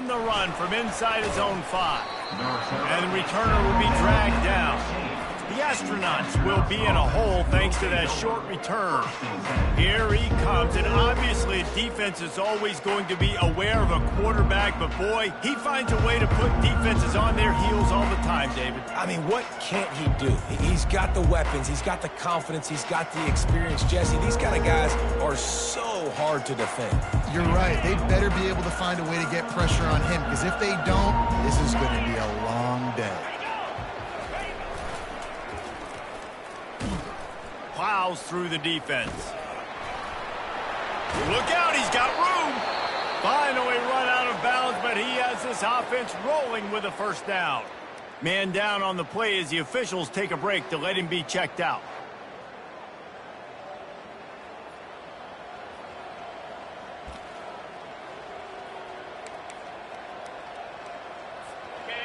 on the run from inside his own 5. And the returner will be dragged down. The Astronauts will be in a hole thanks to that short return. Here he comes, and obviously defense is always going to be aware of a quarterback, but boy, he finds a way to put defenses on their heels all the time, David. I mean, what can't he do? He's got the weapons, he's got the confidence, he's got the experience. Jesse, these kind of guys are so hard to defend. You're right. They better be able to find a way to get pressure on him, because if they don't, this is going to be a long day. Plows through the defense. Look out, he's got room. Finally run out of bounds, but he has this offense rolling with a first down. Man down on the play as the officials take a break to let him be checked out.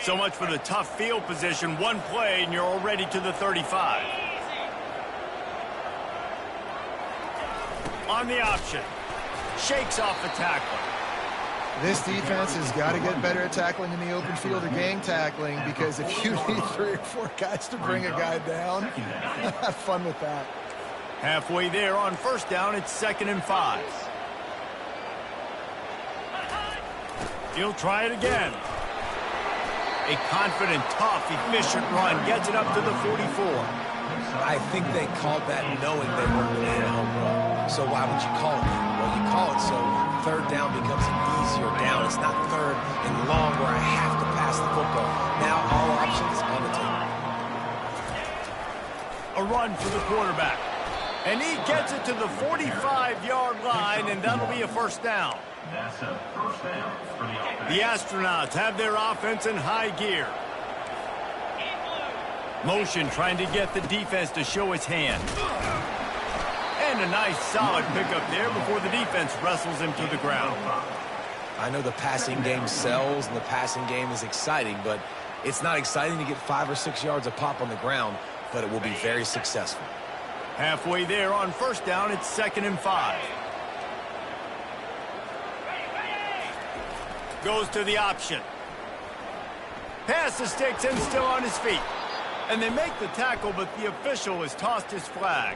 So much for the tough field position. One play and you're already to the 35. On the option. Shakes off the tackler. This defense has got to get better at tackling in the open field or gang tackling, because if you need 3 or 4 guys to bring a guy down, have fun with that. Halfway there on first down, it's 2nd and 5. He'll try it again. A confident, tough, efficient run gets it up to the 44. I think they called that knowing they weren't going to hit a home run. So why would you call it that? Well, you call it so 3rd down becomes an easier down. It's not 3rd and long where I have to pass the football. Now all options on the table. A run for the quarterback. And he gets it to the 45-yard line, and that'll be a first down. That's a first down for the offense. The Astronauts have their offense in high gear. Motion trying to get the defense to show its hand. And a nice solid pickup there before the defense wrestles him to the ground. I know the passing game sells and the passing game is exciting, but it's not exciting to get 5 or 6 yards a pop on the ground, but it will be very successful. Halfway there on first down, it's 2nd and 5. Goes to the option. Pass the sticks and still on his feet. And they make the tackle, but the official has tossed his flag.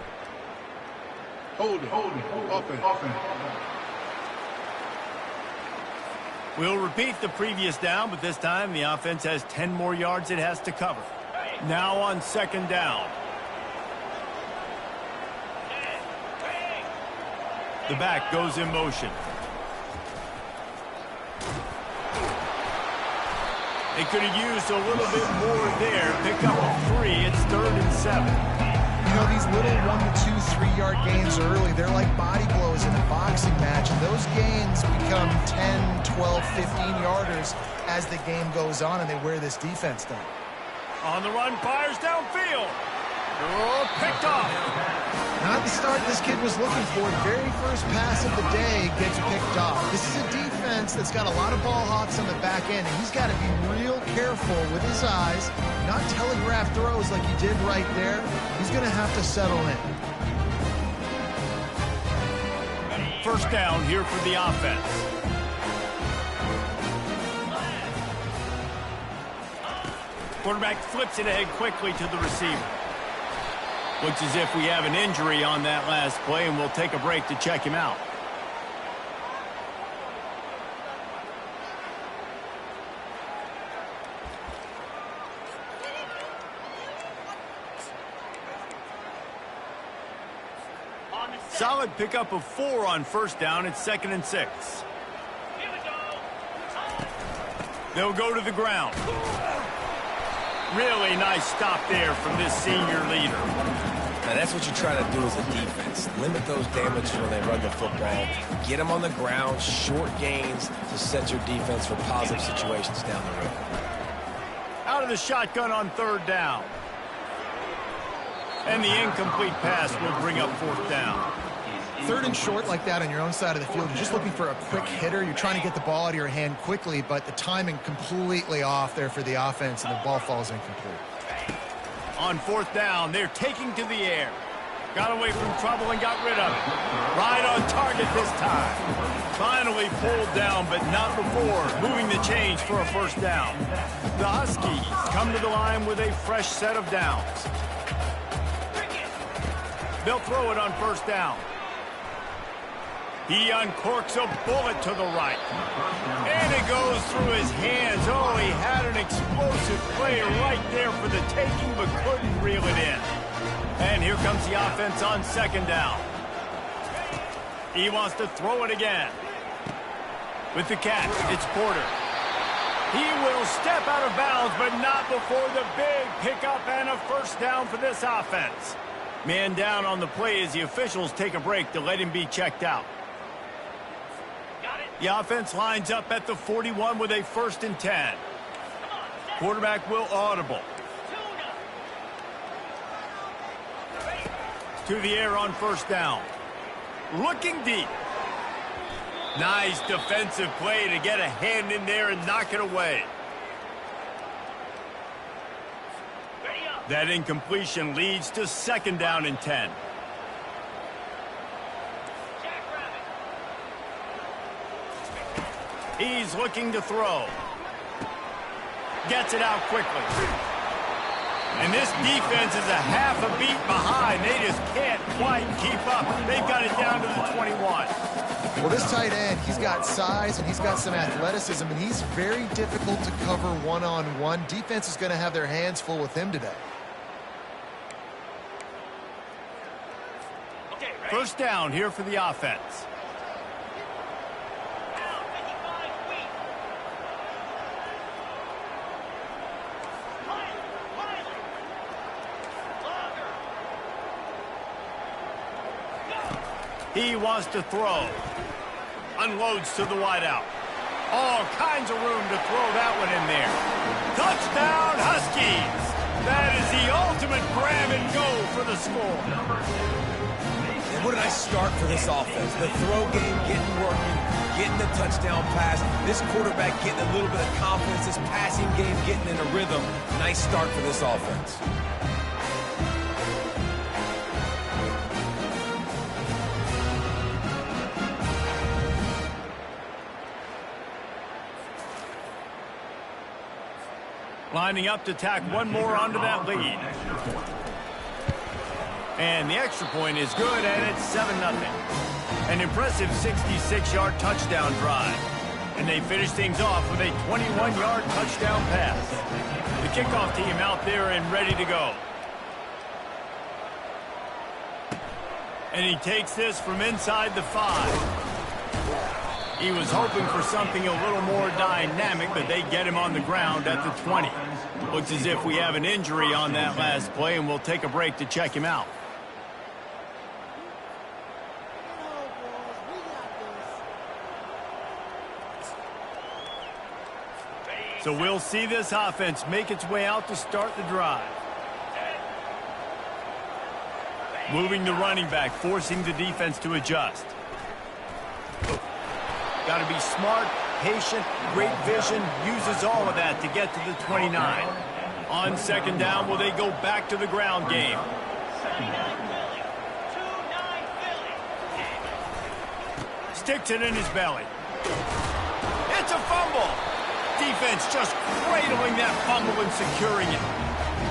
Hold it. Offense. We'll repeat the previous down, but this time the offense has 10 more yards it has to cover. Now on 2nd down. The back goes in motion. They could have used a little bit more there. Pick up a 3. It's 3rd and 7. You know, these little 1 to 2, 3-yard gains early, they're like body blows in a boxing match, and those gains become 10, 12, 15-yarders as the game goes on, and they wear this defense down. On the run, fires downfield. Oh, picked off. Not the start this kid was looking for. The very first pass of the day gets picked off. This is a defense that's got a lot of ball hawks on the back end, and he's got to be real careful with his eyes, not telegraph throws like he did right there. He's going to have to settle in. First down here for the offense. Quarterback flips it ahead quickly to the receiver. Looks as if we have an injury on that last play, and we'll take a break to check him out. Solid pickup of 4 on first down. It's 2nd and 6. They'll go to the ground. Really nice stop there from this senior leader. Now that's what you try to do as a defense. Limit those damages when they run the football. Get them on the ground, short gains to set your defense for positive situations down the road. Out of the shotgun on 3rd down. And the incomplete pass will bring up 4th down. 3rd and short like that on your own side of the field, you're just looking for a quick hitter. You're trying to get the ball out of your hand quickly, but the timing completely off there for the offense, and the ball falls incomplete. On 4th down, they're taking to the air. Got away from trouble and got rid of it. Right on target this time. Finally pulled down, but not before moving the chains for a first down. The Huskies come to the line with a fresh set of downs. They'll throw it on first down. He uncorks a bullet to the right. And it goes through his hands. Oh, he had an explosive play right there for the taking, but couldn't reel it in. And here comes the offense on second down. He wants to throw it again. With the catch, it's Porter. He will step out of bounds, but not before the big pickup and a first down for this offense. Man down on the play as the officials take a break to let him be checked out. The offense lines up at the 41 with a 1st and 10. Quarterback will audible. To the air on first down. Looking deep. Nice defensive play to get a hand in there and knock it away. That incompletion leads to 2nd down and 10. He's looking to throw. Gets it out quickly. And this defense is a half a beat behind. They just can't quite keep up. They've got it down to the 21. Well, this tight end, he's got size and he's got some athleticism, and he's very difficult to cover one-on-one. Defense is going to have their hands full with him today. First down here for the offense. He wants to throw. Unloads to the wideout. All kinds of room to throw that one in there. Touchdown, Huskies! That is the ultimate grab and go for the score. And what a nice start for this offense. The throw game getting working, getting the touchdown pass. This quarterback getting a little bit of confidence. This passing game getting in a rhythm. Nice start for this offense. Lining up to tack one more onto that lead. And the extra point is good, and it's 7-0. An impressive 66-yard touchdown drive. And they finish things off with a 21-yard touchdown pass. The kickoff team out there and ready to go. And he takes this from inside the 5. He was hoping for something a little more dynamic, but they get him on the ground at the 20. Looks as if we have an injury on that last play, and we'll take a break to check him out. So we'll see this offense make its way out to start the drive. Moving the running back, forcing the defense to adjust. Got to be smart, patient, great vision, uses all of that to get to the 29. On second down, will they go back to the ground game? Sticks it in his belly. It's a fumble. Defense just cradling that fumble and securing it.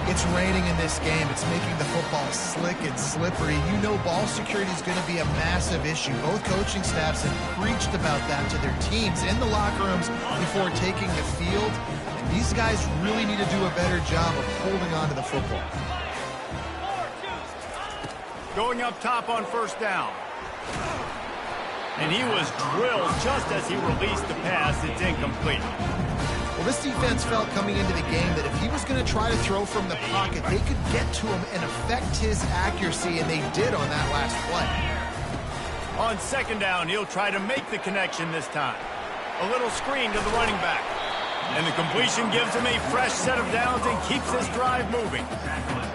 It's raining in this game. It's making the football slick and slippery. You know ball security is going to be a massive issue. Both coaching staffs have preached about that to their teams in the locker rooms before taking the field. And these guys really need to do a better job of holding on to the football. Going up top on first down. And he was drilled just as he released the pass. It's incomplete. Well, this defense felt coming into the game that if he was going to try to throw from the pocket, they could get to him and affect his accuracy, and they did on that last play. On second down, he'll try to make the connection this time. A little screen to the running back. And the completion gives him a fresh set of downs and keeps this drive moving.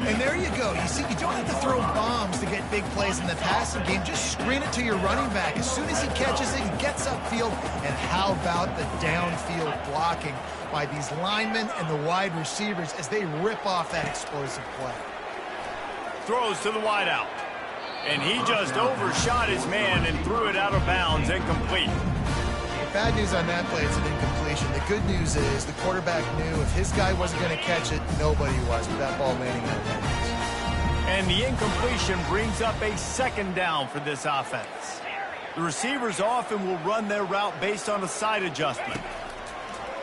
And there you go. You see, you don't have to throw bombs to get big plays in the passing game. Just screen it to your running back. As soon as he catches it, he gets upfield. And how about the downfield blocking by these linemen and the wide receivers as they rip off that explosive play. Throws to the wideout. And he just overshot his man and threw it out of bounds, incomplete. Bad news on that play, it's an incompletion. The good news is the quarterback knew if his guy wasn't going to catch it, nobody was with that ball landing on his hands. And the incompletion brings up a second down for this offense. The receivers often will run their route based on a side adjustment.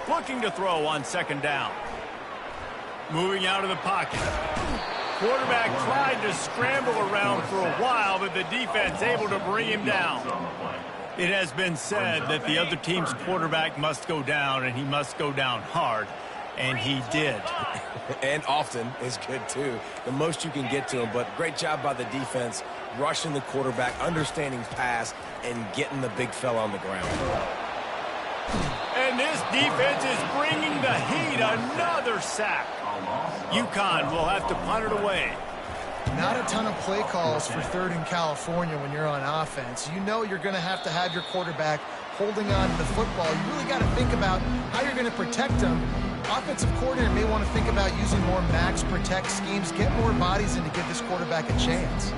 Looking to throw on second down. Moving out of the pocket. Quarterback tried to scramble around for a while, but the defense able to bring him down. It has been said that the other team's quarterback must go down, and he must go down hard, and he did. And often is good, too. The most you can get to him, but great job by the defense, rushing the quarterback, understanding pass, and getting the big fella on the ground. And this defense is bringing the heat. Another sack. UConn will have to punt it away. Not a ton of play calls for third in California when you're on offense. You know you're going to have your quarterback holding on to the football. You really got to think about how you're going to protect him. Offensive coordinator may want to think about using more max protect schemes, get more bodies in to give this quarterback a chance.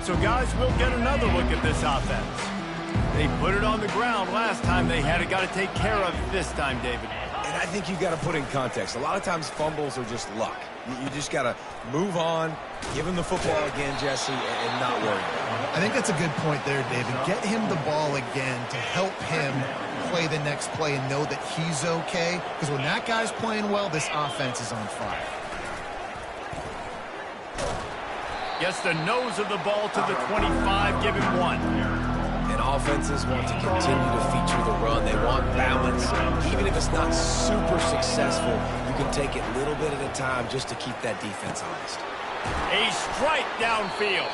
So, guys, we'll get another look at this offense. They put it on the ground last time. They had it got to take care of it this time, David. And I think you got to put in context. A lot of times fumbles are just luck. You just got to move on, give him the football again, Jesse, and not worry. I think that's a good point there, David. Get him the ball again to help him play the next play and know that he's okay. Because when that guy's playing well, this offense is on fire. Gets the nose of the ball to the 25, give him one. And offenses want to continue to feature the run. They want balance. Even if it's not super successful, you can take it little bit at a time just to keep that defense honest. A strike downfield.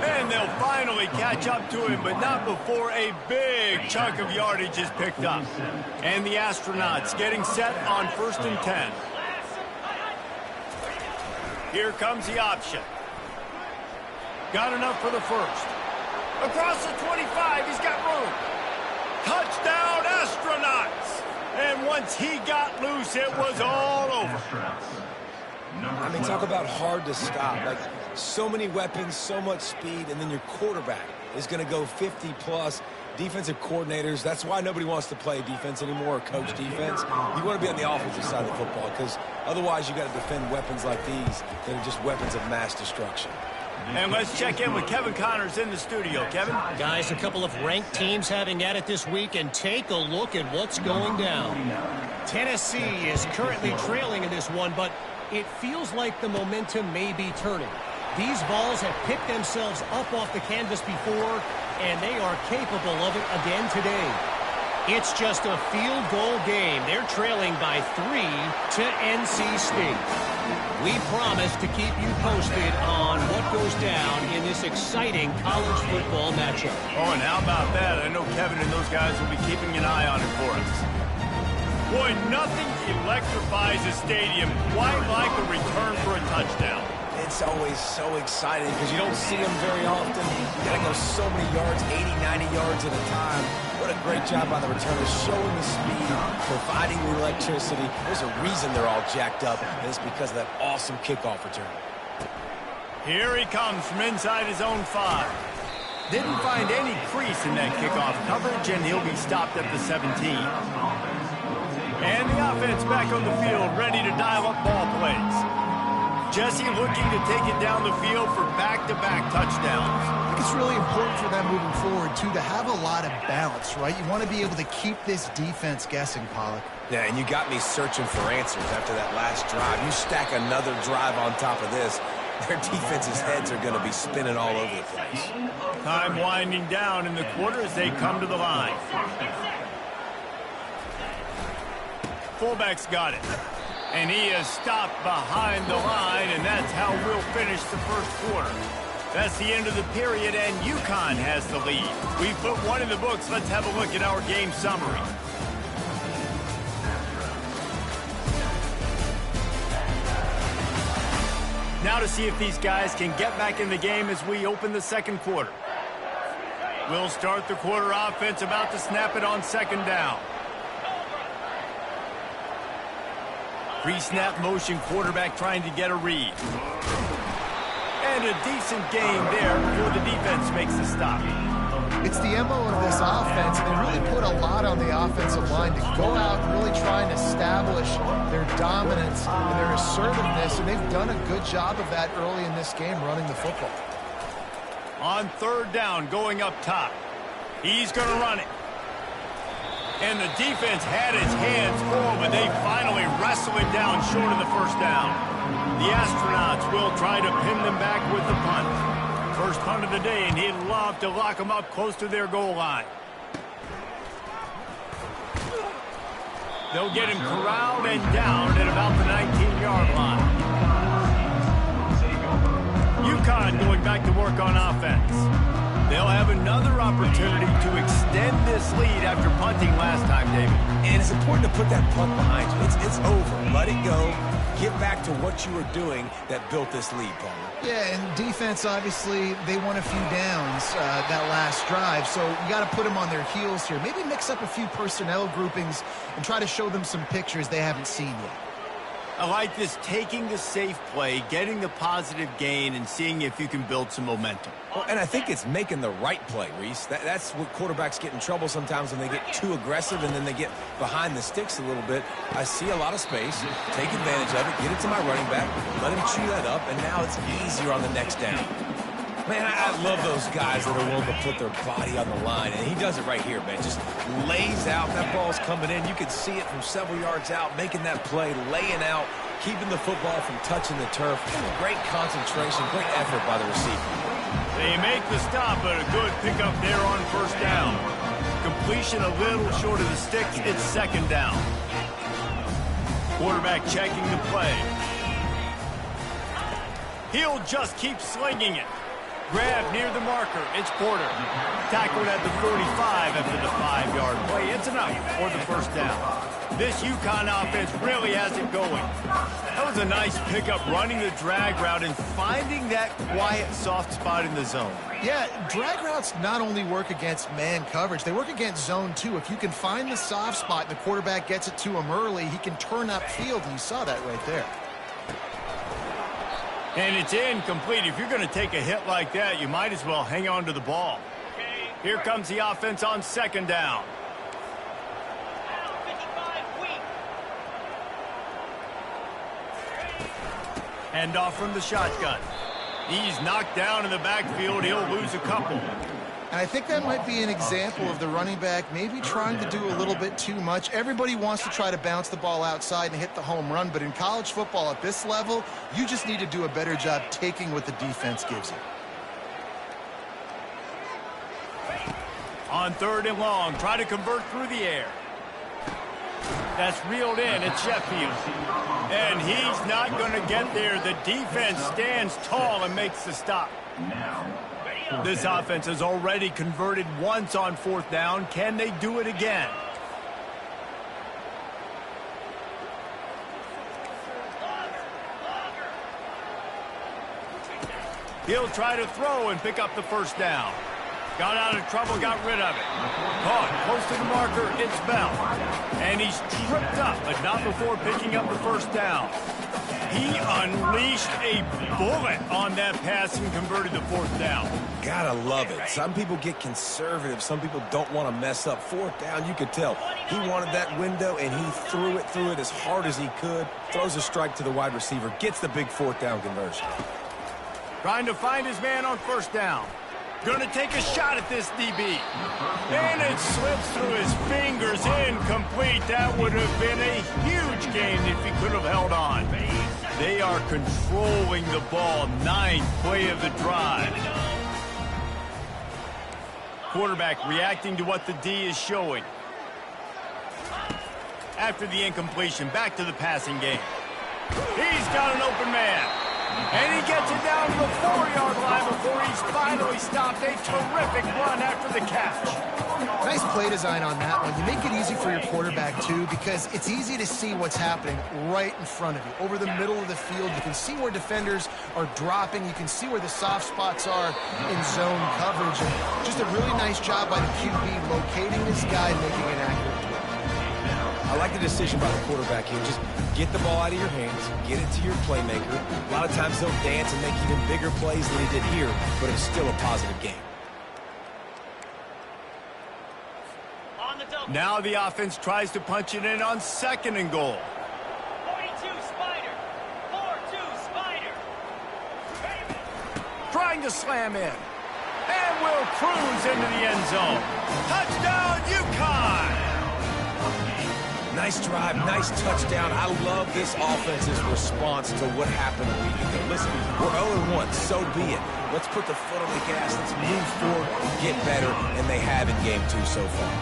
And they'll finally catch up to him, but not before a big chunk of yardage is picked up. And the Astronauts getting set on 1st and 10. Here comes the option. Got enough for the first. Across the 25, he's got room. Touchdown, Astronauts! And once he got loose, it was all over. I mean, talk about hard to stop. Like, so many weapons, so much speed, and then your quarterback is going to go 50-plus. Defensive coordinators, that's why nobody wants to play defense anymore or coach defense. You want to be on the offensive side of the football because otherwise you got to defend weapons like these that are just weapons of mass destruction. And let's check in with Kevin Connors in the studio. Kevin? Guys, a couple of ranked teams having at it this week, and take a look at what's going down. Tennessee is currently trailing in this one, but it feels like the momentum may be turning. These Vols have picked themselves up off the canvas before, and they are capable of it again today. It's just a field goal game. They're trailing by 3 to NC State. We promise to keep you posted on what goes down in this exciting college football matchup. Oh, and how about that? I know Kevin and those guys will be keeping an eye on it for us. Boy, nothing electrifies a stadium quite like a return for a touchdown. It's always so exciting because you don't see them very often. You got to go so many yards, 80, 90 yards at a time. What a great job by the returners, showing the speed, providing the electricity. There's a reason they're all jacked up, and it's because of that awesome kickoff return. Here he comes from inside his own 5. Didn't find any crease in that kickoff coverage, and he'll be stopped at the 17. And the offense back on the field, ready to dial up ball plays. Jesse looking to take it down the field for back-to-back touchdowns. I think it's really important for them moving forward, too, to have a lot of balance, right? You want to be able to keep this defense guessing, Pollock. Yeah, and you got me searching for answers after that last drive. You stack another drive on top of this, their defense's heads are going to be spinning all over the place. Time winding down in the quarter as they come to the line. Fullback's got it. And he is stopped behind the line, and that's how we'll finish the first quarter. That's the end of the period, and UConn has the lead. We put one in the books. Let's have a look at our game summary. Now to see if these guys can get back in the game as we open the second quarter. We'll start the quarter offense, about to snap it on second down. Pre-snap motion, quarterback trying to get a read. And a decent gain there before the defense makes the stop. It's the MO of this offense, and they really put a lot on the offensive line to go out and really try and establish their dominance and their assertiveness, and they've done a good job of that early in this game running the football. On third down, going up top. He's going to run it. And the defense had his hands full, but they finally wrestle it down short of the first down. The Astronauts will try to pin them back with the punt. First punt of the day, and he'd love to lock them up close to their goal line. They'll get him corralled and down at about the 19-yard line. UConn going back to work on offense. They'll have another opportunity to extend this lead after punting last time, David. And it's important to put that punt behind you. It's over. Let it go. Get back to what you were doing that built this lead, Palmer. Yeah, and defense, obviously, they won a few downs that last drive, so you got to put them on their heels here. Maybe mix up a few personnel groupings and try to show them some pictures they haven't seen yet. I like this, taking the safe play, getting the positive gain, and seeing if you can build some momentum. Well, and I think it's making the right play, Reese. That's what quarterbacks get in trouble sometimes when they get too aggressive and then they get behind the sticks a little bit. I see a lot of space, take advantage of it, get it to my running back, let him chew that up, and now it's easier on the next down. Man, I love those guys that are willing to put their body on the line, and he does it right here, man. Just lays out. That ball's coming in. You can see it from several yards out, making that play, laying out, keeping the football from touching the turf. Great concentration, great effort by the receiver. They make the stop, but a good pickup there on first down. Completion a little short of the sticks. It's second down. Quarterback checking the play. He'll just keep slinging it. Grab near the marker. It's Porter. Tackled at the 45 after the 5-yard play. It's enough for the first down. This UConn offense really has it going. That was a nice pickup, running the drag route and finding that quiet, soft spot in the zone. Yeah, drag routes not only work against man coverage, they work against zone too. If you can find the soft spot and the quarterback gets it to him early, he can turn upfield, and you saw that right there. And it's incomplete. If you're going to take a hit like that, you might as well hang on to the ball. Here comes the offense on second down. Hand off from the shotgun. He's knocked down in the backfield. He'll lose a couple. And I think that might be an example of the running back maybe trying to do a little bit too much. Everybody wants to try to bounce the ball outside and hit the home run, but in college football at this level, you just need to do a better job taking what the defense gives you. On third and long, try to convert through the air. That's reeled in at Sheffield. And he's not going to get there. The defense stands tall and makes the stop. This offense has already converted once on fourth down. Can they do it again? He'll try to throw and pick up the first down. Got out of trouble, got rid of it. Caught close to the marker, it's Bell. And he's tripped up, but not before picking up the first down. He unleashed a bullet on that pass and converted the fourth down. Gotta love it. Some people get conservative. Some people don't want to mess up. Fourth down, you could tell. He wanted that window, and he threw it as hard as he could. Throws a strike to the wide receiver. Gets the big fourth down conversion. Trying to find his man on first down. Going to take a shot at this DB. And it slips through his fingers. Incomplete. That would have been a huge gain if he could have held on. They are controlling the ball. Ninth play of the drive. Quarterback reacting to what the D is showing. After the incompletion, back to the passing game. He's got an open man. And he gets it down to the 4-yard line before he's finally stopped. A terrific run after the catch. Nice play design on that one. You make it easy for your quarterback, too, because it's easy to see what's happening right in front of you. Over the middle of the field, you can see where defenders are dropping. You can see where the soft spots are in zone coverage. And just a really nice job by the QB locating this guy and making an accurate throw. I like the decision by the quarterback here. Just get the ball out of your hands, get it to your playmaker. A lot of times he'll dance and make even bigger plays than he did here, but it's still a positive game. Now the offense tries to punch it in on 2nd and goal. 42 Spider. 4-2 Spider. Trying to slam in. And will cruise into the end zone. Touchdown, UConn! Nice drive, nice touchdown. I love this offense's response to what happened a week ago. Listen, we're 0-1, so be it. Let's put the foot on the gas. Let's move forward, get better, and they have in game 2 so far.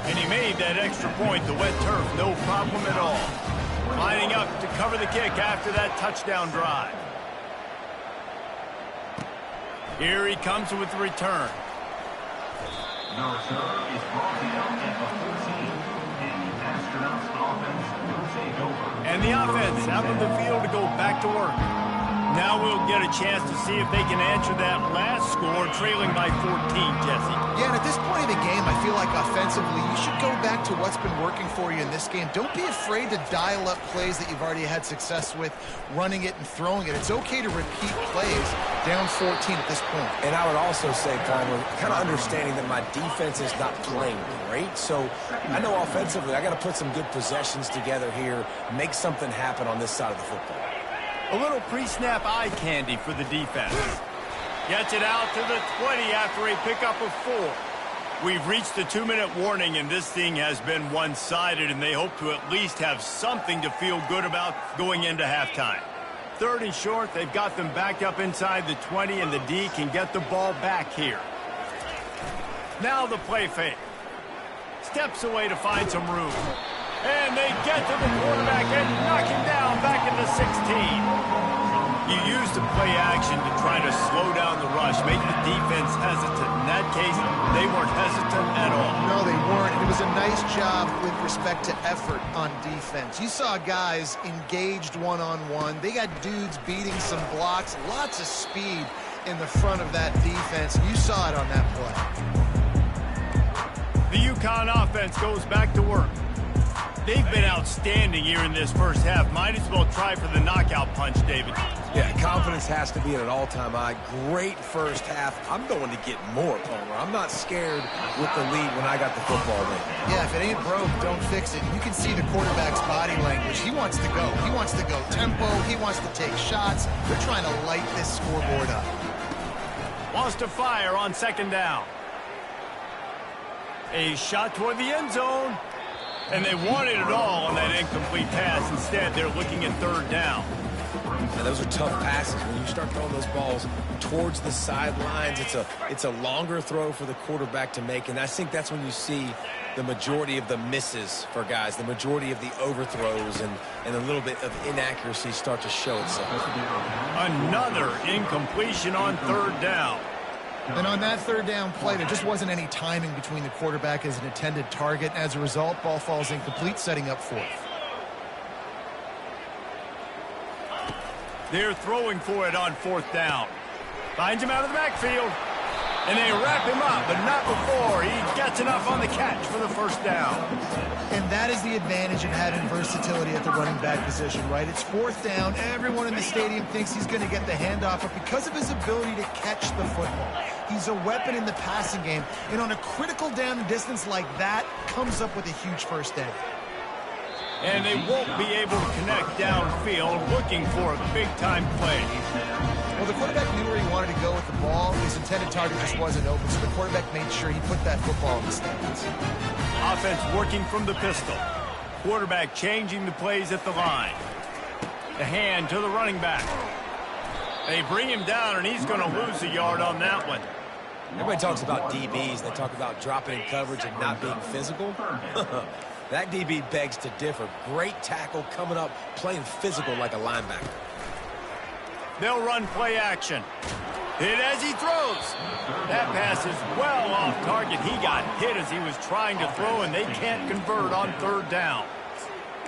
And he made that extra point, the wet turf, no problem at all. Lining up to cover the kick after that touchdown drive. Here he comes with the return. The return is brought down at the 14. And the Astronauts offense will take over. And the offense out of the field to go back to work. Now we'll get a chance to see if they can answer that last score, trailing by 14, Jesse. Yeah, and at this point of the game, I feel like offensively, you should go back to what's been working for you in this game. Don't be afraid to dial up plays that you've already had success with, running it and throwing it. It's okay to repeat plays down 14 at this point. And I would also say, Palmer, kind of understanding that my defense is not playing great. So I know offensively, I got to put some good possessions together here, make something happen on this side of the football. A little pre-snap eye candy for the defense. Gets it out to the 20 after a pickup of 4. We've reached the 2-minute warning, and this thing has been one-sided, and they hope to at least have something to feel good about going into halftime. 3rd and short, they've got them backed up inside the 20, and the D can get the ball back here. Now the play fake. Steps away to find some room. And they get to the quarterback and knock him down back into 16. You use the play action to try to slow down the rush, make the defense hesitant. In that case, they weren't hesitant at all. No, they weren't. It was a nice job with respect to effort on defense. You saw guys engaged one-on-one. They got dudes beating some blocks, lots of speed in the front of that defense. You saw it on that play. The UConn offense goes back to work. They've been outstanding here in this first half. Might as well try for the knockout punch, David. Yeah, confidence has to be at an all-time high. Great first half. I'm going to get more, Palmer. I'm not scared with the lead when I got the football in. Yeah, if it ain't broke, don't fix it. You can see the quarterback's body language. He wants to go. He wants to go tempo. He wants to take shots. They're trying to light this scoreboard up. Wants to fire on 2nd down. A shot toward the end zone. And they wanted it all on that incomplete pass. Instead, they're looking at 3rd down. And those are tough passes. When you start throwing those balls towards the sidelines, it's a longer throw for the quarterback to make. And I think that's when you see the majority of the misses for guys, the majority of the overthrows and a little bit of inaccuracy start to show itself. Another incompletion on 3rd down. And on that 3rd down play, there just wasn't any timing between the quarterback as an intended target. As a result, ball falls incomplete, setting up 4th. They're throwing for it on 4th down. Finds him out of the backfield. And they wrap him up, but not before he gets enough on the catch for the 1st down. And that is the advantage of having versatility at the running back position, right? It's 4th down. Everyone in the stadium thinks he's going to get the handoff, but because of his ability to catch the football, he's a weapon in the passing game. And on a critical down and distance like that, comes up with a huge 1st down. And they won't be able to connect downfield, looking for a big-time play. Well, the quarterback knew where he wanted to go with the ball. His intended target just wasn't open, so the quarterback made sure he put that football in the stands. Offense working from the pistol. Quarterback changing the plays at the line. The hand to the running back. They bring him down, and he's going to lose a yard on that one. Everybody talks about DBs. They talk about dropping in coverage and not being physical. That DB begs to differ. Great tackle coming up, playing physical like a linebacker. They'll run play action. Hit as he throws. That pass is well off target. He got hit as he was trying to throw, and they can't convert on 3rd down.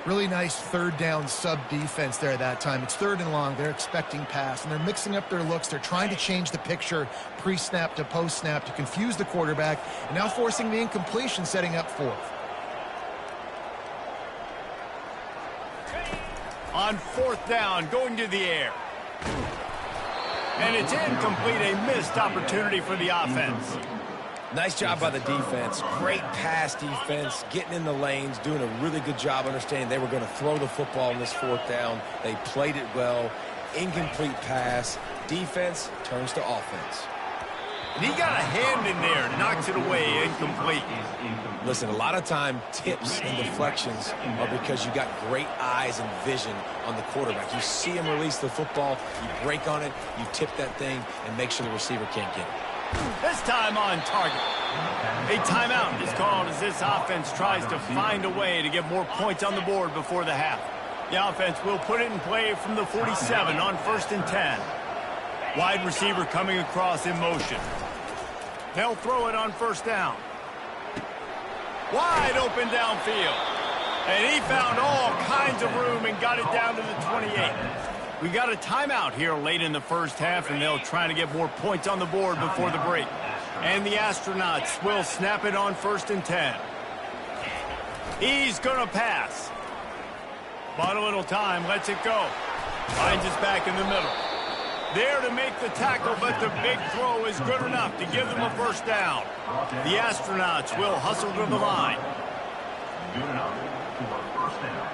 Really nice 3rd down sub-defense there at that time. It's 3rd and long. They're expecting pass, and they're mixing up their looks. They're trying to change the picture pre-snap to post-snap to confuse the quarterback, and now forcing the incompletion, setting up 4th. On 4th down, going to the air. And it's incomplete, a missed opportunity for the offense. Nice job by the defense. Great pass defense, getting in the lanes, doing a really good job understanding they were going to throw the football in this 4th down. They played it well. Incomplete pass. Defense turns to offense. And he got a hand in there, knocks it away, incomplete. Listen, a lot of time tips and deflections are because you got great eyes and vision on the quarterback. You see him release the football, you break on it, you tip that thing, and make sure the receiver can't get it. This time on target. A timeout is called as this offense tries to find a way to get more points on the board before the half. The offense will put it in play from the 47 on 1st and 10. Wide receiver coming across in motion. They'll throw it on 1st down. Wide open downfield. And he found all kinds of room and got it down to the 28. We got a timeout here late in the 1st half, and they'll try to get more points on the board before the break. And the Astronauts will snap it on 1st and 10. He's going to pass. Bought a little time, lets it go. Finds us back in the middle. There to make the tackle, but the big throw is good enough to give them a 1st down. The Astronauts will hustle to the line. Good enough for a 1st down.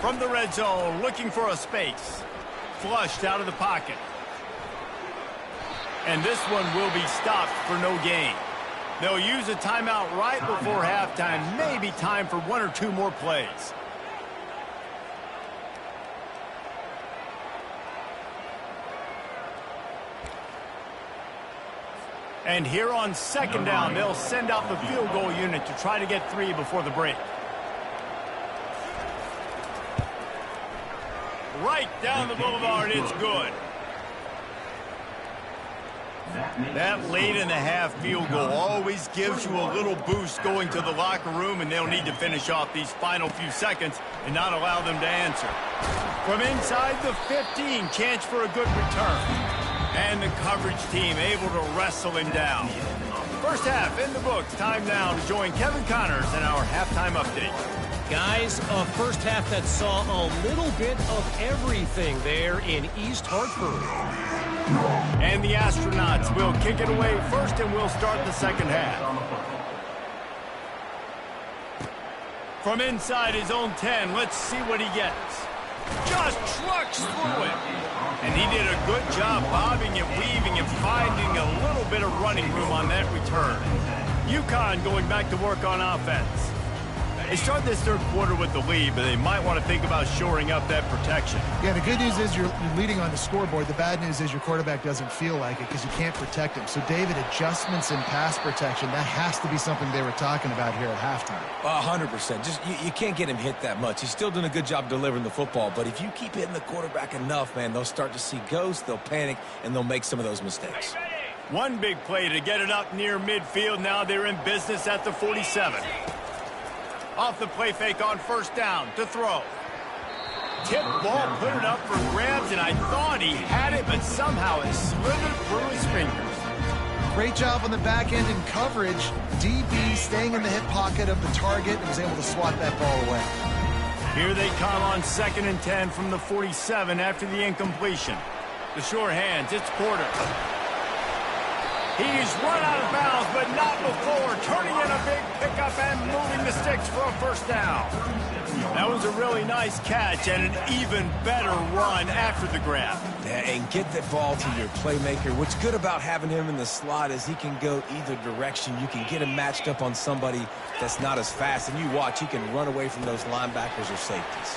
From the red zone, looking for a space. Flushed out of the pocket. And this one will be stopped for no gain. They'll use a timeout right before halftime. Maybe time for 1 or 2 more plays. And here on 2nd down, they'll send out the field goal unit to try to get 3 before the break. Right down the boulevard, it's good. That late in the half field goal always gives you a little boost going to the locker room, and they'll need to finish off these final few seconds and not allow them to answer. From inside the 15, chance for a good return. And the coverage team able to wrestle him down. 1st half in the books. Time now to join Kevin Connors in our halftime update. Guys, a 1st half that saw a little bit of everything there in East Hartford. And the Astronauts will kick it away first, and we'll start the 2nd half. From inside his own 10, let's see what he gets. Just trucks through it. And he did a good job bobbing and weaving and finding a little bit of running room on that return. UConn going back to work on offense. They start this 3rd quarter with the lead, but they might want to think about shoring up that protection. Yeah, the good news is you're leading on the scoreboard. The bad news is your quarterback doesn't feel like it because you can't protect him. So, David, adjustments in pass protection, that has to be something they were talking about here at halftime. 100%. Just you can't get him hit that much. He's still doing a good job delivering the football, but if you keep hitting the quarterback enough, man, they'll start to see ghosts, they'll panic, and they'll make some of those mistakes. One big play to get it up near midfield. Now they're in business at the 47. Off the play fake on 1st down to throw. Tip ball, put it up for grabs, and I thought he had it, but somehow it slithered through his fingers. Great job on the back end in coverage. DB staying in the hip pocket of the target and was able to swat that ball away. Here they come on 2nd and 10 from the 47 after the incompletion. The sure hands, it's Porter. He's run out of bounds, but not before. Turning in a big pickup and moving the sticks for a 1st down. That was a really nice catch and an even better run after the grab. Yeah, and get the ball to your playmaker. What's good about having him in the slot is he can go either direction. You can get him matched up on somebody that's not as fast, and you watch, he can run away from those linebackers or safeties.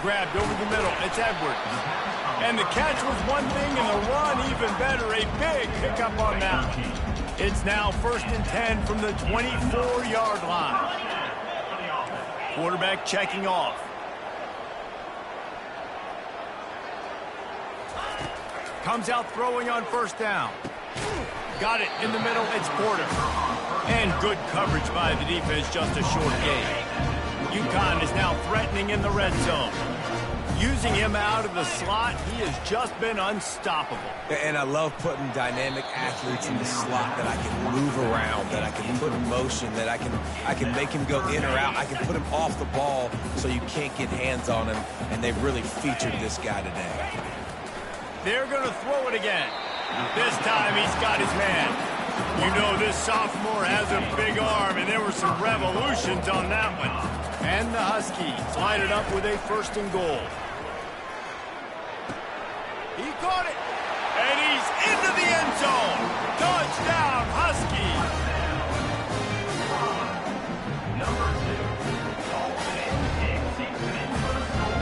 Grabbed over the middle. It's Edwards. And the catch was one thing, and the run even better. A big pickup on that. It's now 1st and 10 from the 24-yard line. Quarterback checking off. Comes out throwing on 1st down. Got it in the middle. It's Porter. And good coverage by the defense, just a short gain. UConn is now threatening in the red zone. Using him out of the slot, he has just been unstoppable. And I love putting dynamic athletes in the slot that I can move around, that I can put in motion, that I can make him go in or out. I can put him off the ball so you can't get hands on him, and they've really featured this guy today. They're going to throw it again. This time he's got his man. You know this sophomore has a big arm, and there were some revolutions on that one. And the Huskies line it up with a 1st and goal. He caught it, and he's into the end zone. Touchdown, Huskies.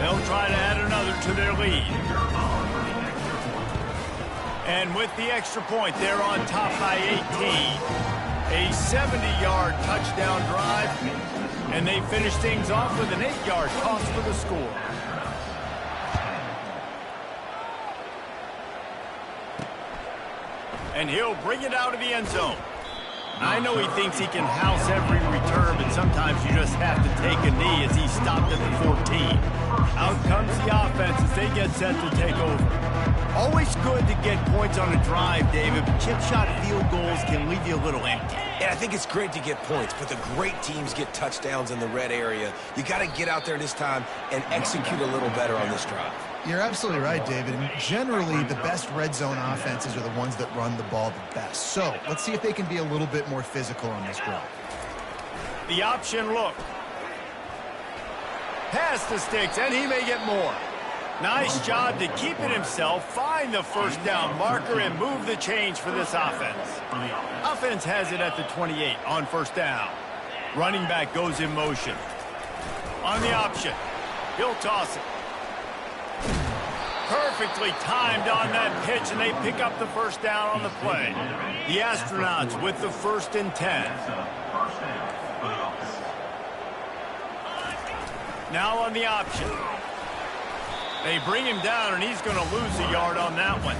They'll try to add another to their lead. And with the extra point, they're on top by 18. A 70-yard touchdown drive, and they finish things off with an 8-yard toss for the score. And he'll bring it out of the end zone. I know he thinks he can house every return, but sometimes you just have to take a knee as he stopped at the 14. Out comes the offense as they get set to take over. Always good to get points on a drive, David, but chip shot field goals can leave you a little empty. Yeah, I think it's great to get points, but the great teams get touchdowns in the red area. You got to get out there this time and execute a little better on this drive. You're absolutely right, David. And generally, the best red zone offenses are the ones that run the ball the best. So let's see if they can be a little bit more physical on this drive. The option look. Pass the sticks, and he may get more. Nice job to keep it himself, find the 1st down marker, and move the change for this offense. Offense has it at the 28 on 1st down. Running back goes in motion. On the option, he'll toss it. Perfectly timed on that pitch, and they pick up the 1st down on the play. The Astronauts with the 1st and 10. Now on the option. They bring him down, and he's going to lose a yard on that one.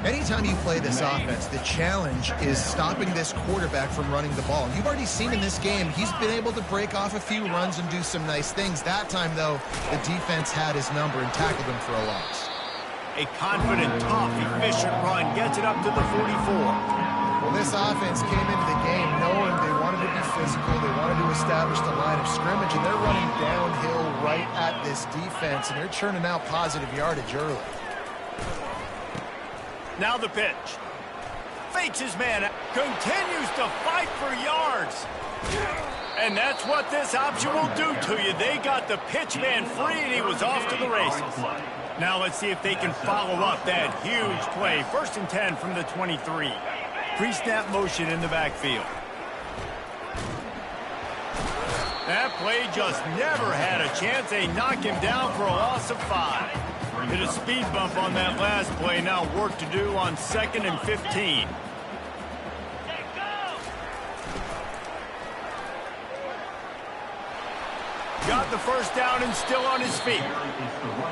Anytime you play this offense, the challenge is stopping this quarterback from running the ball. You've already seen in this game, he's been able to break off a few runs and do some nice things. That time, though, the defense had his number and tackled him for a loss. A confident, tough, efficient run gets it up to the 44. Well, this offense came into the game knowing they wanted to be physical, they wanted to establish the line of scrimmage, and they're running downhill right at this defense, and they're churning out positive yardage early. Now the pitch. Fakes his man, continues to fight for yards. And that's what this option will do to you. They got the pitch man free, and he was off to the races. Now let's see if they can follow up that huge play. 1st and 10 from the 23. Pre-snap motion in the backfield. That play just never had a chance. They knock him down for a loss of 5. Hit a speed bump on that last play. Now work to do on 2nd and 15. Got the 1st down and still on his feet.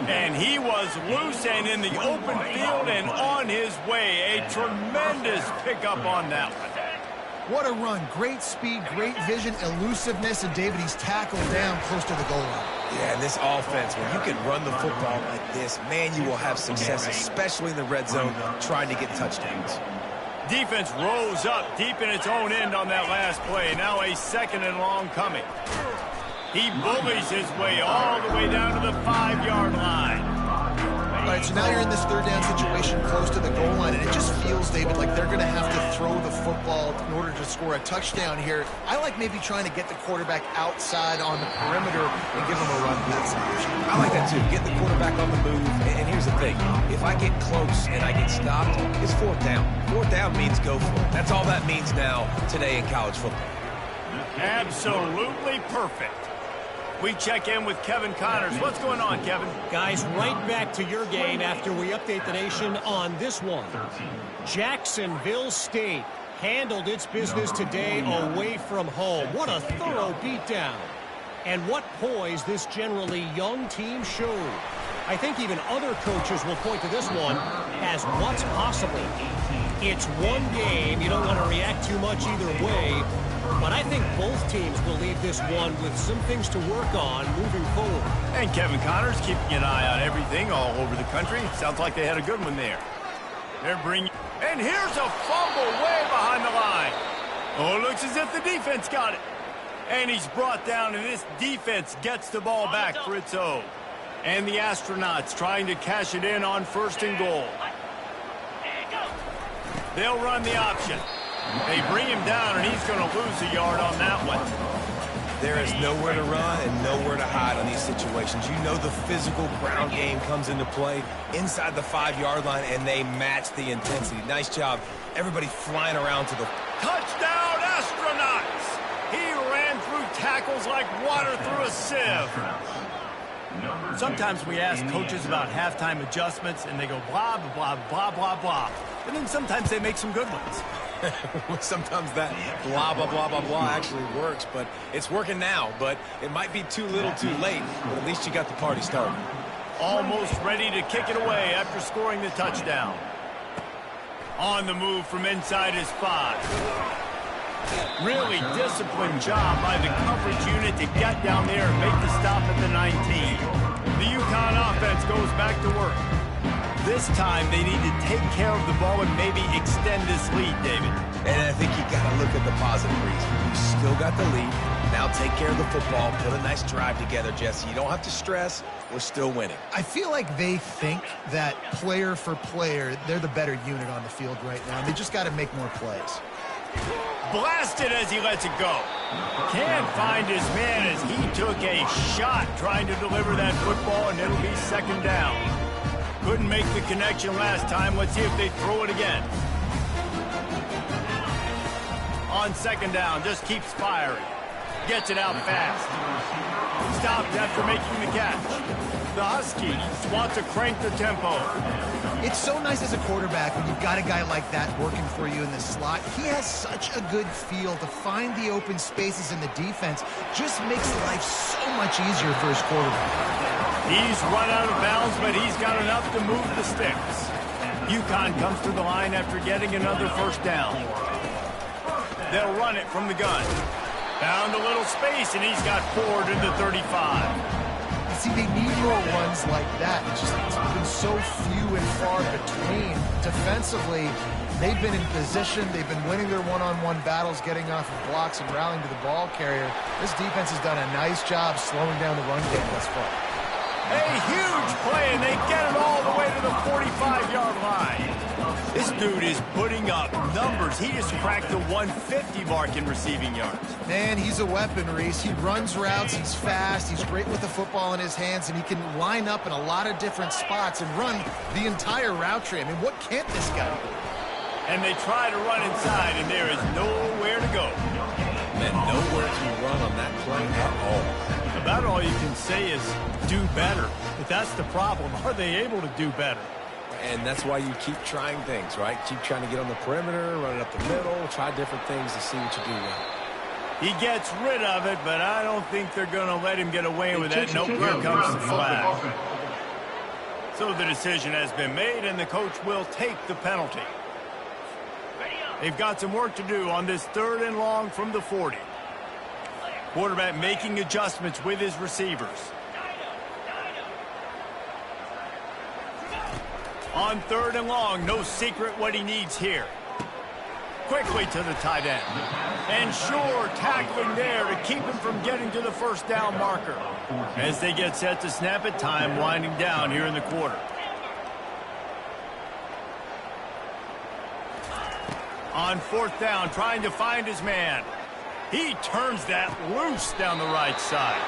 And he was loose and in the open field and on his way. A tremendous pickup on that one. What a run. Great speed, great vision, elusiveness, and David, he's tackled down close to the goal line. Yeah, and this offense, when you can run the football like this, man, you will have success, especially in the red zone, trying to get touchdowns. Defense rose up deep in its own end on that last play. Now a 2nd and long coming. He bullies his way all the way down to the 5-yard line. All right, so now you're in this 3rd down situation close to the goal line, and it just feels, David, like they're going to have to throw the football in order to score a touchdown here. I like maybe trying to get the quarterback outside on the perimeter and give him a run pass option. I like that too. Get the quarterback on the move. And here's the thing. If I get close and I get stopped, it's 4th down. 4th down means go for it. That's all that means now today in college football. Absolutely perfect. We check in with Kevin Connors. What's going on, Kevin? Guys, right back to your game after we update the nation on this one. Jacksonville State handled its business today away from home. What a thorough beatdown. And what poise this generally young team showed. I think even other coaches will point to this one as what's possible. It's one game. You don't want to react too much either way. But I think both teams will leave this one with some things to work on moving forward. And Kevin Connors keeping an eye on everything all over the country. Sounds like they had a good one there. They're bringing... And here's a fumble way behind the line. Oh, it looks as if the defense got it. And he's brought down, and this defense gets the ball back for its own. And the Astronauts trying to cash it in on 1st and goal. They'll run the option. They bring him down, and he's going to lose a yard on that one. There is nowhere to run and nowhere to hide on these situations. You know the physical ground game comes into play inside the 5-yard line, and they match the intensity. Nice job. Everybody flying around to the... Touchdown, Astronauts! He ran through tackles like water through a sieve. Sometimes we ask coaches about halftime adjustments, and they go blah, blah, blah, blah, blah. And then sometimes they make some good ones. Sometimes that blah, blah, blah, blah, blah actually works, but it's working now. But it might be too little too late, but at least you got the party started. Almost ready to kick it away after scoring the touchdown. On the move from inside his 5. Really disciplined job by the coverage unit to get down there and make the stop at the 19. The UConn offense goes back to work. This time they need to take care of the ball and maybe extend this lead, David. And I think you got to look at the positive reason. You still got the lead. Now take care of the football. Put a nice drive together, Jesse. You don't have to stress. We're still winning. I feel like they think that player for player, they're the better unit on the field right now. And they just got to make more plays. Blasted as he lets it go. Can't find his man as he took a shot trying to deliver that football, and it'll be second down. Couldn't make the connection last time. Let's see if they throw it again. On second down, just keeps firing. Gets it out fast. Stopped after making the catch. The Huskies want to crank the tempo. It's so nice as a quarterback when you've got a guy like that working for you in the slot. He has such a good feel to find the open spaces in the defense. Just makes life so much easier for his quarterback. He's run out of bounds, but he's got enough to move the sticks. UConn comes to the line after getting another first down. They'll run it from the gun. Found a little space, and he's got 4 to the 35. See, they need more ones like that. It's been so few and far between. Defensively, they've been in position. They've been winning their one-on-one battles, getting off of blocks and rallying to the ball carrier. This defense has done a nice job slowing down the run game thus far. A huge play, and they get it all the way to the 45-yard line. This dude is putting up numbers. He just cracked the 150 mark in receiving yards. Man, he's a weapon, Reese. He runs routes, he's fast, he's great with the football in his hands, and he can line up in a lot of different spots and run the entire route tree. I mean, what can't this guy do? And they try to run inside, and there is nowhere to go. Man, nowhere to run on that play at all. About all you can say is do better. But that's the problem. Are they able to do better? And that's why you keep trying things, right? Keep trying to get on the perimeter, run it up the middle, try different things to see what you do well. He gets rid of it, but I don't think they're going to let him get away with that. Nope, here comes the flag. So the decision has been made, and the coach will take the penalty. They've got some work to do on this 3rd and long from the 40. Quarterback making adjustments with his receivers. On 3rd and long, no secret what he needs here. Quickly to the tight end. And sure, tackling there to keep him from getting to the first down marker. As they get set to snap it, time winding down here in the quarter. On 4th down, trying to find his man. He turns that loose down the right side.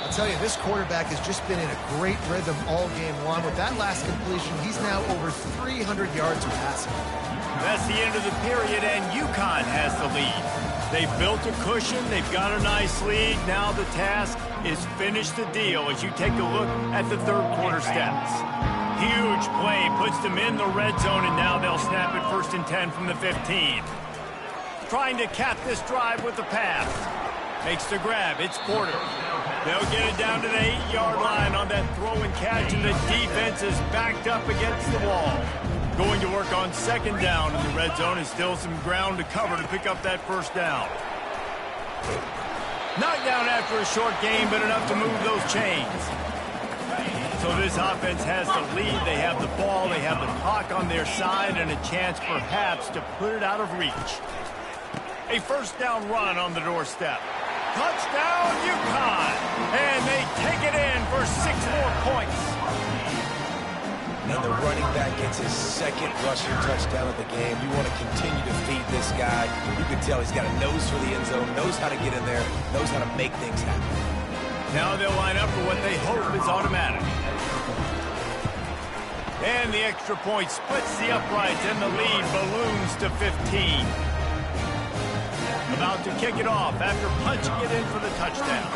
I'll tell you, this quarterback has just been in a great rhythm all game long. With that last completion, he's now over 300 yards passing. That's the end of the period, and UConn has the lead. They've built a cushion. They've got a nice lead. Now the task is finish the deal as you take a look at the 3rd quarter stats. Huge play puts them in the red zone, and now they'll snap it 1st and 10 from the 15. Trying to cap this drive with the pass. Makes the grab. It's Porter. They'll get it down to the 8-yard line on that throw and catch, and the defense is backed up against the wall. Going to work on 2nd down in the red zone, and still some ground to cover to pick up that first down. Knocked down after a short game, but enough to move those chains. So this offense has the lead. They have the ball. They have the clock on their side and a chance perhaps to put it out of reach. A first down run on the doorstep. Touchdown, UConn! And they take it in for 6 more points. and the running back gets his second rushing touchdown of the game. You want to continue to feed this guy. You can tell he's got a nose for the end zone, knows how to get in there, knows how to make things happen. Now they'll line up for what they hope is automatic. And the extra point splits the uprights, and the lead balloons to 15. About to kick it off after punching it in for the touchdown.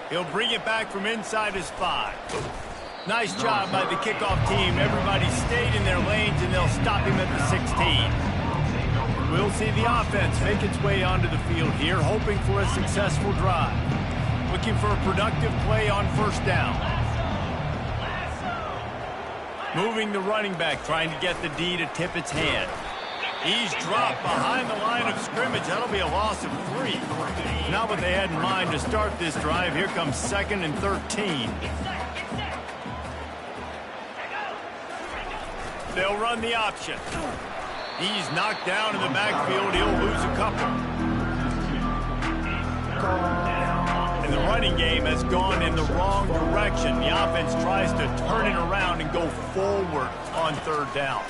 He'll bring it back from inside his 5. Nice job by the kickoff team. Everybody stayed in their lanes, and they'll stop him at the 16. We'll see the offense make its way onto the field here, hoping for a successful drive. Looking for a productive play on first down. Moving the running back, trying to get the D to tip its hand. He's dropped behind the line of scrimmage. That'll be a loss of 3. Not what they had in mind to start this drive. Here comes 2nd and 13. They'll run the option. He's knocked down in the backfield. He'll lose a couple. And the running game has gone in the wrong direction. The offense tries to turn it around and go forward on 3rd down.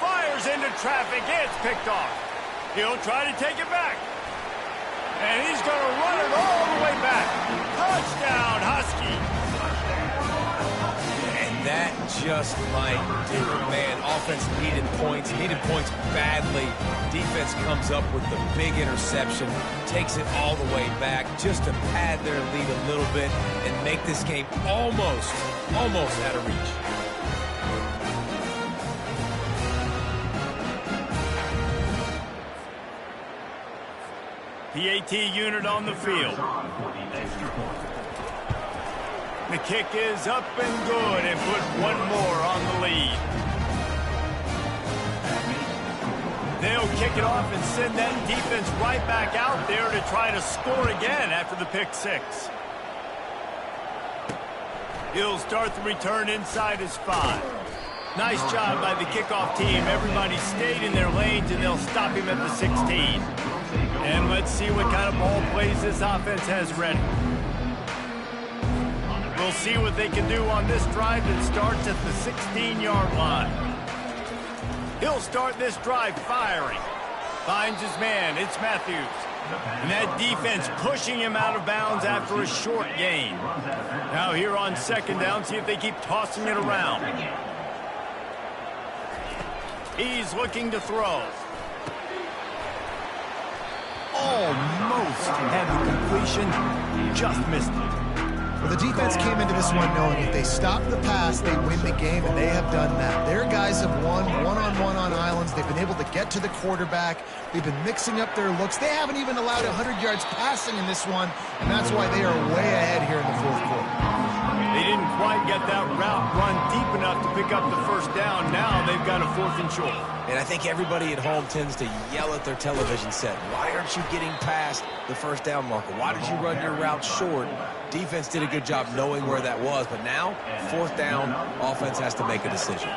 Fires into traffic. It's picked off. He'll try to take it back. And he's going to run it all the way back. Touchdown, Husky. And that just might do it. Man, offense needed points badly. Defense comes up with the big interception, takes it all the way back just to pad their lead a little bit and make this game almost out of reach. PAT unit on the field. The kick is up and good, and put one more on the lead. They'll kick it off and send that defense right back out there to try to score again after the pick 6. He'll start the return inside his 5. Nice job by the kickoff team. Everybody stayed in their lanes, and they'll stop him at the 16. And let's see what kind of ball plays this offense has ready. We'll see what they can do on this drive that starts at the 16-yard line. He'll start this drive firing. Finds his man. It's Matthews. And that defense pushing him out of bounds after a short gain. Now here on 2nd down, see if they keep tossing it around. He's looking to throw. Almost had the completion, just missed it. Well, the defense came into this one knowing if they stop the pass, they win the game, and they have done that. Their guys have won one-on-one on islands. They've been able to get to the quarterback. They've been mixing up their looks. They haven't even allowed 100 yards passing in this one, and that's why they are way ahead here in the 4th quarter. They didn't quite get that route run deep enough to pick up the first down. Now they've got a 4th and short. And I think everybody at home tends to yell at their television set. Why aren't you getting past the first down marker? Why did you run your route short? Defense did a good job knowing where that was. But now, 4th down, offense has to make a decision.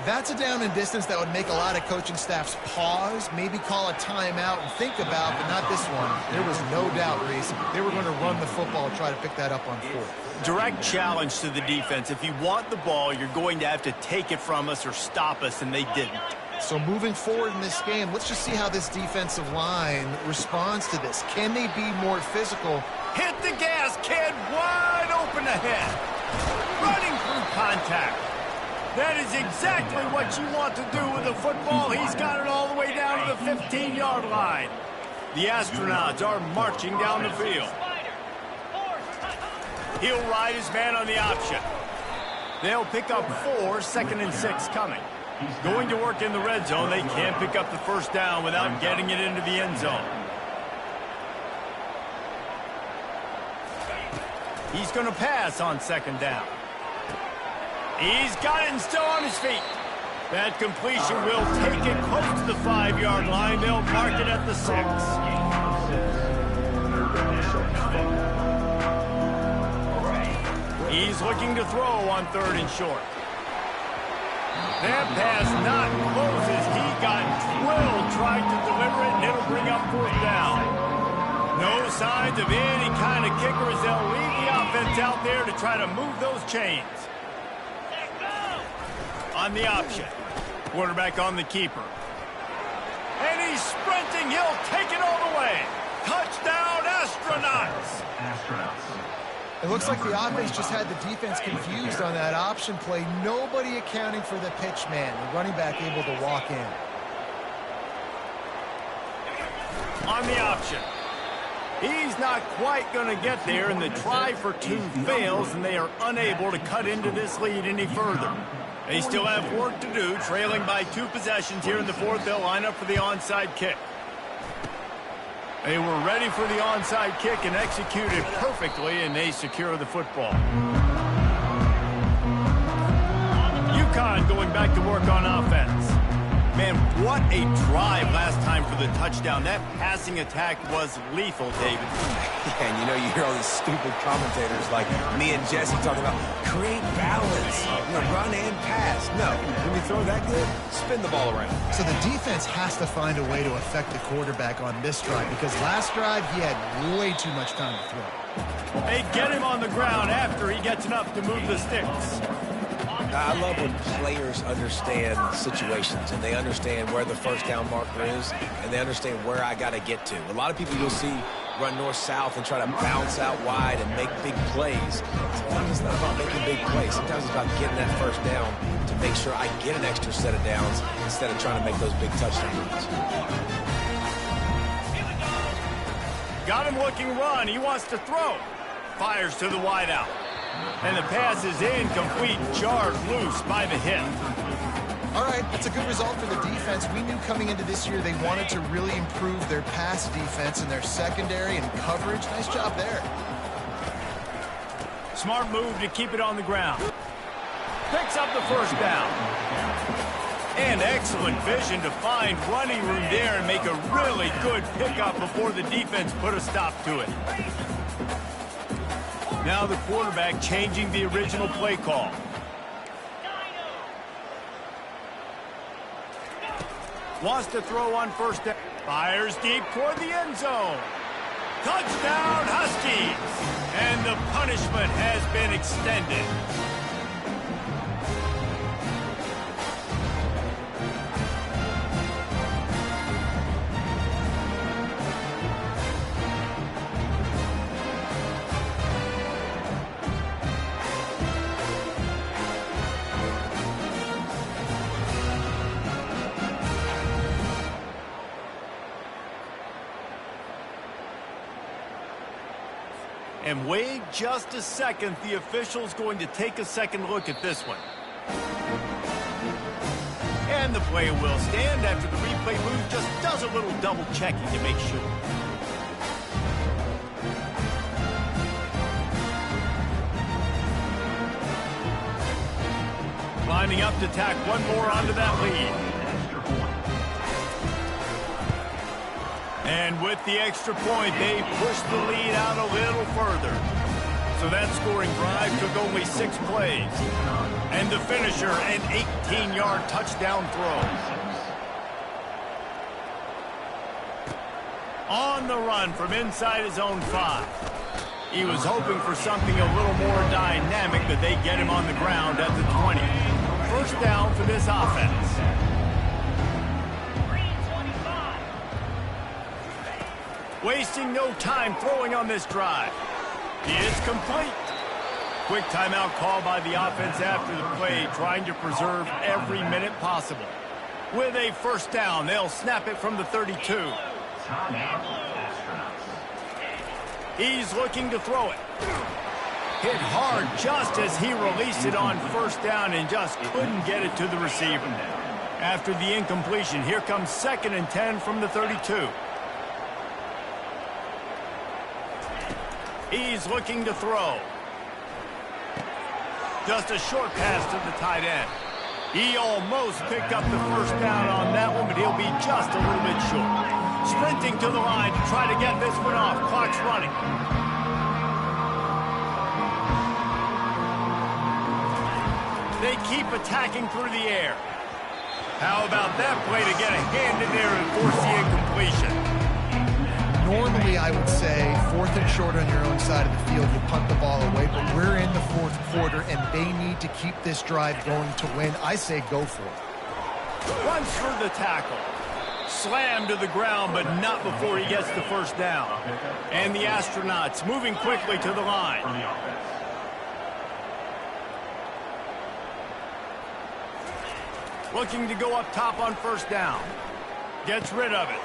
That's a down and distance that would make a lot of coaching staffs pause, maybe call a timeout and think about, but not this one. There was no doubt, Reese. They were going to run the football and try to pick that up on 4th. Direct challenge to the defense. If you want the ball, you're going to have to take it from us or stop us, and they didn't. So moving forward in this game, let's just see how this defensive line responds to this. Can they be more physical? Hit the gas, kid. Wide open ahead. Running through contact. That is exactly what you want to do with the football. He's got it all the way down to the 15-yard line. The Astronauts are marching down the field. He'll ride his man on the option. They'll pick up 4, 2nd and 6 coming. Going to work in the red zone. They can't pick up the first down without getting it into the end zone. He's going to pass on 2nd down. He's got it and still on his feet. That completion will take it close to the 5-yard line. They'll mark it at the 6. He's looking to throw on 3rd and short. That pass not close as he got drilled trying to deliver it, and it'll bring up 4th down. No signs of any kind of kicker as they'll leave the offense out there to try to move those chains. On the option. Quarterback on the keeper. And he's sprinting. He'll take it all the way. Touchdown, Astronauts. It looks like the offense just had the defense confused on that option play. Nobody accounting for the pitch man. The running back able to walk in. On the option. He's not quite going to get there, and the try for two fails, and they are unable to cut into this lead any further. They still have work to do, trailing by 2 possessions here in the fourth. They'll line up for the onside kick. They were ready for the onside kick and executed perfectly, and they secure the football. UConn going back to work on offense. Man, what a drive last time for the touchdown. That passing attack was lethal, David. And you know, you hear all these stupid commentators like me and Jesse talking about create balance, run and pass. No, when you throw that good, spin the ball around. So the defense has to find a way to affect the quarterback on this drive because last drive he had way too much time to throw. They get him on the ground after he gets enough to move the sticks. I love when players understand situations and they understand where the first down marker is and they understand where I got to get to. A lot of people you'll see run north-south and try to bounce out wide and make big plays. Sometimes it's not about making big plays. Sometimes it's about getting that first down to make sure I get an extra set of downs instead of trying to make those big touchdown runs. Got him looking run. He wants to throw. Fires to the wideout. And the pass is incomplete, jarred loose by the hit. All right, that's a good result for the defense. We knew coming into this year they wanted to really improve their pass defense and their secondary and coverage. Nice job there. Smart move to keep it on the ground. Picks up the first down. And excellent vision to find running room there and make a really good pickup before the defense put a stop to it. Now the quarterback changing the original play call. Wants to throw on first down. Fires deep toward the end zone. Touchdown, Huskies! And the punishment has been extended. And wait just a second. The official's going to take a second look at this one. And the play will stand after the replay booth just does a little double checking to make sure. Lining up to tack one more onto that lead. And with the extra point, they push the lead out a little further. So that scoring drive took only 6 plays. And the finisher, an 18-yard touchdown throw. On the run from inside his own 5. He was hoping for something a little more dynamic, but they get him on the ground at the 20. First down for this offense. Wasting no time throwing on this drive. It's complete. Quick timeout call by the offense after the play, trying to preserve every minute possible. With a first down, they'll snap it from the 32. He's looking to throw it. Hit hard just as he released it on first down and just couldn't get it to the receiver. After the incompletion, here comes 2nd and 10 from the 32. He's looking to throw. Just a short pass to the tight end. He almost picked up the first down on that one, but he'll be just a little bit short. Sprinting to the line to try to get this one off. Clock's running. They keep attacking through the air. How about that play to get a hand in there and force the incompletion? Normally, I would say 4th and short on your own side of the field, you punt the ball away, but we're in the 4th quarter, and they need to keep this drive going to win. I say go for it. Runs for the tackle. Slammed to the ground, but not before he gets the first down. And the Astronauts moving quickly to the line. Looking to go up top on first down. Gets rid of it.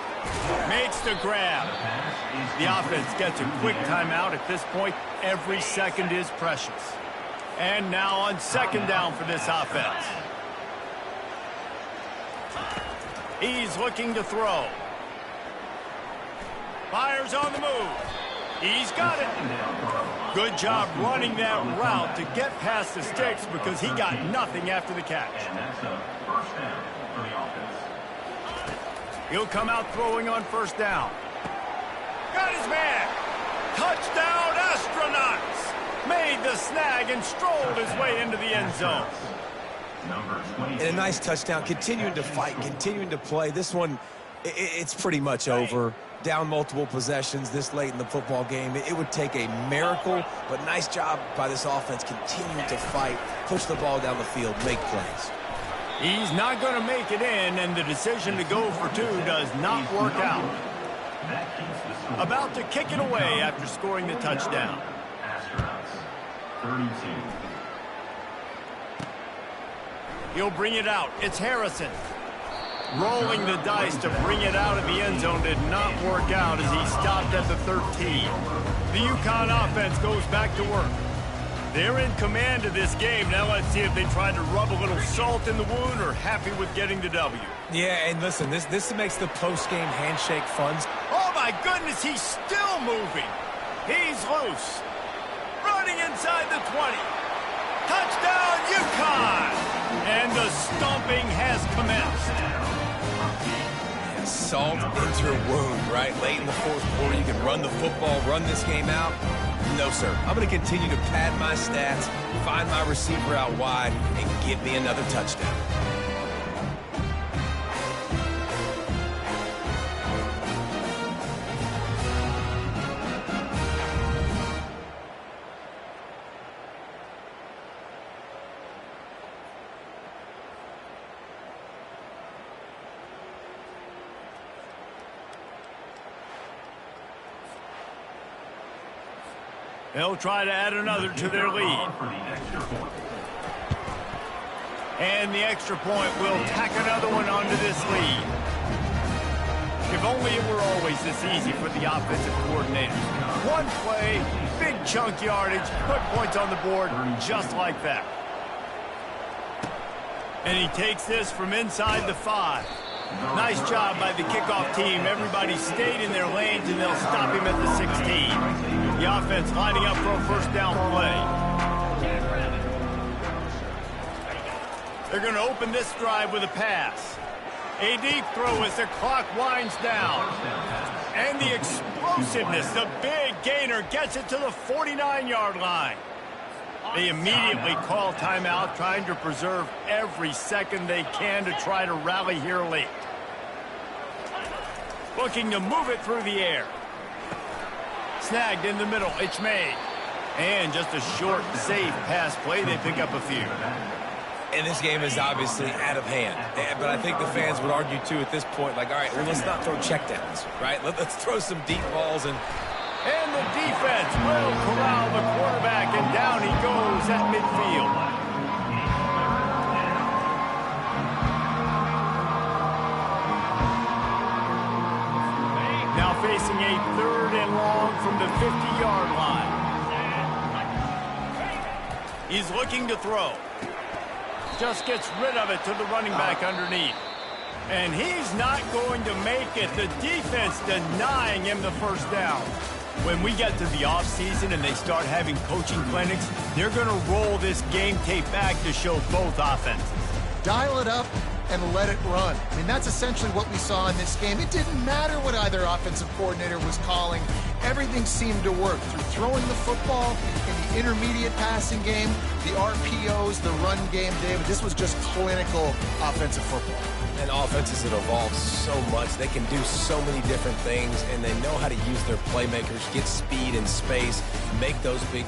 Makes the grab. The offense gets a quick timeout at this point. Every second is precious. And now on second down for this offense. He's looking to throw. Fires on the move. He's got it. Good job running that route to get past the sticks because he got nothing after the catch. And that's a first down for the offense. He'll come out throwing on first down. Got his man. Touchdown, Astronauts. Made the snag and strolled his way into the end zone. And a nice touchdown. Continuing to fight, continuing to play. This one, it's pretty much over. Down multiple possessions this late in the football game. It would take a miracle, but nice job by this offense continuing to fight, push the ball down the field, make plays. He's not going to make it in, and the decision to go for two does not work out. About to kick it away after scoring the touchdown. Astronauts, 32. He'll bring it out. It's Harrison. Rolling the dice to bring it out of the end zone did not work out as he stopped at the 13. The UConn offense goes back to work. They're in command of this game. Now let's see if they try to rub a little salt in the wound or happy with getting the W. Yeah, and listen, this makes the post-game handshake fun. Oh, my goodness, he's still moving. He's loose. Running inside the 20. Touchdown, UConn! And the stomping has commenced. Salt into your wound, right? Late in the 4th quarter, you can run the football, run this game out. No, sir. I'm going to continue to pad my stats, find my receiver out wide, and give me another touchdown. They'll try to add another to their lead. And the extra point will tack another one onto this lead. If only it were always this easy for the offensive coordinators. One play, big chunk yardage, put points on the board just like that. And he takes this from inside the 5. Nice job by the kickoff team. Everybody stayed in their lanes, and they'll stop him at the 16. The offense lining up for a first down play. They're going to open this drive with a pass. A deep throw as the clock winds down. And the explosiveness, the big gainer gets it to the 49-yard line. They immediately call timeout, trying to preserve every second they can to try to rally here late. Looking to move it through the air. Snagged in the middle, it's made. And just a short, safe pass play, they pick up a few. And this game is obviously out of hand. But I think the fans would argue, too, at this point, like, all right, well, let's not throw checkdowns, right? Let's throw some deep balls. And the defense will corral the quarterback, and down he goes at midfield. Now facing a 3rd and long from the 50-yard line. He's looking to throw. Just gets rid of it to the running back underneath. And he's not going to make it. The defense denying him the first down. When we get to the offseason and they start having coaching clinics, they're going to roll this game tape back to show both offenses. Dial it up and let it run. I mean, that's essentially what we saw in this game. It didn't matter what either offensive coordinator was calling. Everything seemed to work through throwing the football in the intermediate passing game, the RPOs, the run game, David. This was just clinical offensive football. And offenses that evolve so much. They can do so many different things, and they know how to use their playmakers, get speed and space, make those big